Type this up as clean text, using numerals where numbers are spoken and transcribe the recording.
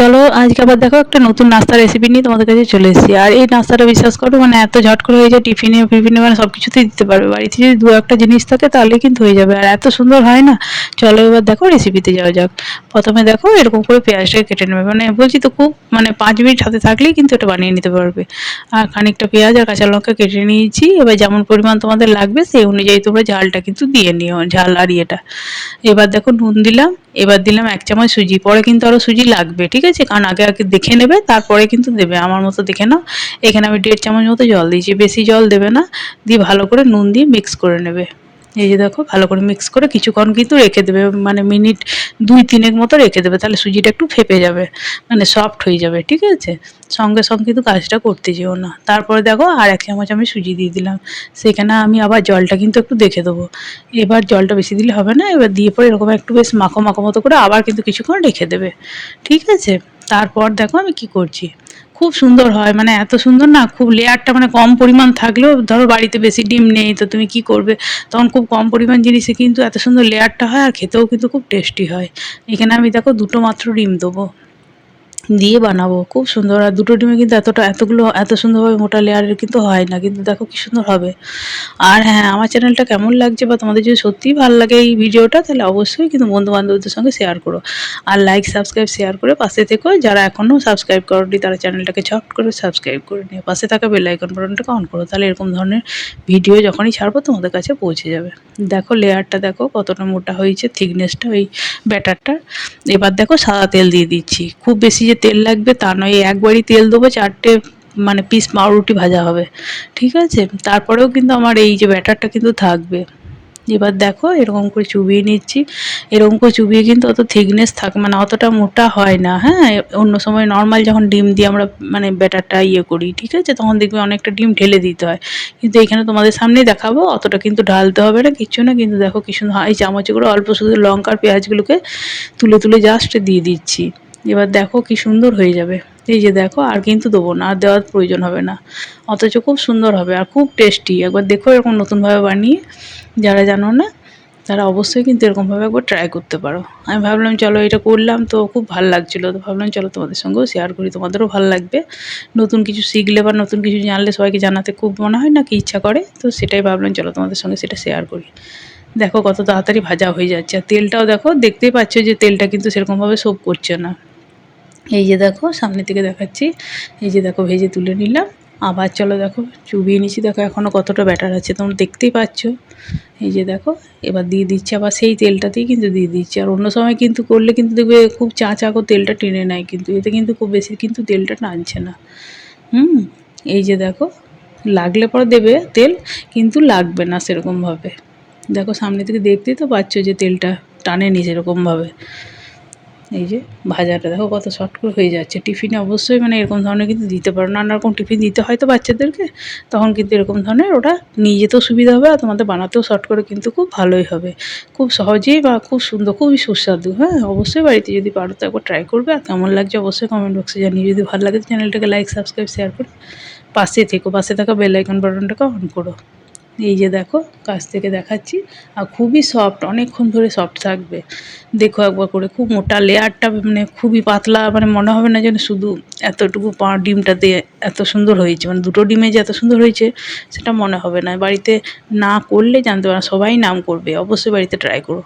চলো আজকে আবার দেখো একটা নতুন নাস্তার রেসিপি নিয়ে তোমাদের কাছে চলে এসেছি। আর এই নাস্তাটা বিশ্বাস করো মানে এত ঝট করে হয়ে যায়, টিফিনে ফিফিনে মানে সব কিছুতেই দিতে পারবে। বাড়িতে যদি দু একটা জিনিস থাকে তাহলে কিন্তু হয়ে যাবে, আর এত সুন্দর হয় না। চলো এবার দেখো রেসিপিতে যাওয়া যাক। প্রথমে দেখো এরকম করে পেঁয়াজটাকে কেটে নেবে, মানে বলছি তো খুব মানে 5 মিনিট হাতে থাকলেই কিন্তু এটা বানিয়ে নিতে পারবে। আর খানিকটা পেঁয়াজ আর কাঁচা লঙ্কা কেটে নিয়েছি। এবার যেমন পরিমাণ তোমাদের লাগবে সেই অনুযায়ী তোমরা ঝালটা কিন্তু দিয়ে নিও, ঝাল আর ইয়েটা। এবার দেখো নুন দিলাম, এবার দিলাম 1 চামচ সুজি, পরে কিন্তু আরও সুজি লাগবে, ঠিক আছে? কারণ আগে আগে দেখে নেবে তারপরে কিন্তু দেবে, আমার মতো দেখে নাও। এখানে আমি 1.5 চামচ মতো জল দিয়েছি, বেশি জল দেবে না। দিয়ে ভালো করে নুন দিয়ে মিক্স করে নেবে। এই যে দেখো ভালো করে মিক্স করে কিছুক্ষণ কিন্তু রেখে দেবে, মানে মিনিট 2-3 মতো রেখে দেবে, তাহলে সুজিটা একটু ফেপে যাবে, মানে সফট হয়ে যাবে, ঠিক আছে? সঙ্গে সঙ্গে কিন্তু কাজটা করতে যেও না। তারপরে দেখো আর 1 চামচ আমি সুজি দিয়ে দিলাম, সেখানে আমি আবার জলটা কিন্তু একটু দেখে দেবো। এবার জলটা বেশি দিলে হবে না, এবার দিয়ে পরে এরকম একটু বেশ মাখো মাখো মতো করে আবার কিন্তু কিছুক্ষণ রেখে দেবে, ঠিক আছে? তারপর দেখো আমি কি করছি, খুব সুন্দর হয়, মানে এত সুন্দর না, খুব লেয়ারটা মানে কম পরিমাণ থাকলেও, ধরো বাড়িতে বেশি ডিম নেই তো তুমি কি করবে, তখন খুব কম পরিমাণ জিনিসে কিন্তু এত সুন্দর লেয়ারটা হয়, আর খেতেও কিন্তু খুব টেস্টি হয়। এখানে আমি দেখো দুটো মাত্র ডিম দেবো, দিয়ে বানাবো, খুব সুন্দর। আর দুটো ডিমে কিন্তু এতগুলো এত সুন্দরভাবে মোটা লেয়ারের কিন্তু হয় না, কিন্তু দেখো কি সুন্দর হবে। আর হ্যাঁ, আমার চ্যানেলটা কেমন লাগছে বা তোমাদের যদি সত্যিই ভালো লাগে এই ভিডিওটা, তাহলে অবশ্যই কিন্তু বন্ধু বান্ধবদের সঙ্গে শেয়ার করো। আর লাইক সাবস্ক্রাইব শেয়ার করে পাশে থেকো, যারা এখনও সাবস্ক্রাইব করোনি তারা চ্যানেলটাকে ঝট করে সাবস্ক্রাইব করে নিও, পাশে থাকা বেল আইকন বাটনটাকে অন করো, তাহলে এরকম ধরনের ভিডিও যখনই ছাড়বো তোমাদের কাছে পৌঁছে যাবে। দেখো লেয়ারটা দেখো কতটা মোটা হয়েছে, থিকনেসটা ওই ব্যাটারটা। এবার দেখো সাদা তেল দিয়ে দিচ্ছি, খুব বেশি যে তেল লাগবে তা নয়, একবারই তেল দেবো, 4টে মানে পিস পাউরুটি ভাজা হবে, ঠিক আছে? তারপরেও কিন্তু আমার এই যে ব্যাটারটা কিন্তু থাকবে। এবার দেখো এরকম করে চুবিয়ে নিচ্ছি, এরকম করে চুবিয়ে কিন্তু অত থিকনেস থাকে মানে অতটা মোটা হয় না, হ্যাঁ? অন্য সময় নর্মাল যখন ডিম দিয়ে আমরা মানে ব্যাটারটা ইয়ে করি, ঠিক আছে, তখন দেখবে অনেকটা ডিম ঢেলে দিতে হয়, কিন্তু এখানে তোমাদের সামনেই দেখাবো, অতটা কিন্তু ঢালতে হবে না, কিচ্ছু না। কিন্তু দেখো কি সুন্দর, এই চামচে করে অল্প শুধু লঙ্কা আর পেঁয়াজগুলোকে তুলে তুলে জাস্ট দিয়ে দিচ্ছি। এবার দেখো কি সুন্দর হয়ে যাবে। এই যে দেখো আর কিন্তু দেবো না, আর দেওয়ার প্রয়োজন হবে না, অথচ খুব সুন্দর হবে আর খুব টেস্টি। একবার দেখো এরকম নতুনভাবে বানিয়ে, যারা জানো না তারা অবশ্যই কিন্তু এরকমভাবে একবার ট্রাই করতে পারো। আমি ভাবলাম চলো এটা করলাম তো খুব ভালো লাগছিলো, তো ভাবলাম চলো তোমাদের সঙ্গেও শেয়ার করি, তোমাদেরও ভালো লাগবে। নতুন কিছু শিখলে বা নতুন কিছু জানলে সবাইকে জানাতে খুব মনে হয় না কি, ইচ্ছা করে, তো সেটাই ভাবলাম চলো তোমাদের সঙ্গে সেটা শেয়ার করি। দেখো কত তাড়াতাড়ি ভাজা হয়ে যাচ্ছে, আর তেলটাও দেখো, দেখতেই পাচ্ছ যে তেলটা কিন্তু সেরকমভাবে শোপ করছে না। এই যে দেখো সামনে থেকে দেখাচ্ছি, এই যে দেখো ভেজে তুলে নিলাম। আবার চলো দেখো চুবিয়ে নিচ্ছি, দেখো এখনও কতটা ব্যাটার আছে তোমরা দেখতেই পাচ্ছ। এই যে দেখো এবার দিয়ে দিচ্ছি, আবার সেই তেলটাতেই কিন্তু দিয়ে দিচ্ছি। আর অন্য সময় কিন্তু করলে কিন্তু দেখবে খুব চা চা করে তেলটা টেনে নেয়, কিন্তু এতে কিন্তু খুব বেশি কিন্তু তেলটা টানছে না। হুম, এই যে দেখো লাগলে পরে দেবে তেল, কিন্তু লাগবে না সেরকমভাবে। দেখো সামনে থেকে দেখতেই তো পাচ্ছ যে তেলটা টানেনি সেরকমভাবে। এই যে ভাজাটা দেখো কত শর্ট করে হয়ে যাচ্ছে। টিফিনে অবশ্যই মানে এরকম ধরনের কিন্তু দিতে পারো, নানা রকম টিফিন দিতে হয় তো বাচ্চাদেরকে, তখন কিন্তু এরকম ধরনের ওটা নিয়ে যেতেও সুবিধা হবে, আর তোমাদের বানাতেও শর্ট করে কিন্তু খুব ভালোই হবে, খুব সহজেই বা খুব সুন্দর, খুবই সুস্বাদু। হ্যাঁ, অবশ্যই বাড়িতে যদি পারো তো একবার ট্রাই করবে, আর কেমন লাগছে অবশ্যই কমেন্ট বক্সে জানিয়ে। যদি ভালো লাগে চ্যানেলটাকে লাইক সাবস্ক্রাইব শেয়ার করে পাশে থেকো, পাশে থাকা বেল আইকন বাটনটাকে অন করো। এই যে দেখো কাছ থেকে দেখাচ্ছি, আর খুবই সফট, অনেকক্ষণ ধরে সফট থাকবে। দেখো একবার করে, খুব মোটা লেয়ারটা মানে খুবই পাতলা, মানে মনে হবে না যেন শুধু এতটুকু ডিমটাতে এত সুন্দর হয়েছে, মানে দুটো ডিমে যে এত সুন্দর হয়েছে সেটা মনে হবে না। বাড়িতে না করলে জানতে পারো, সবাই নাম করবে, অবশ্যই বাড়িতে ট্রাই করো।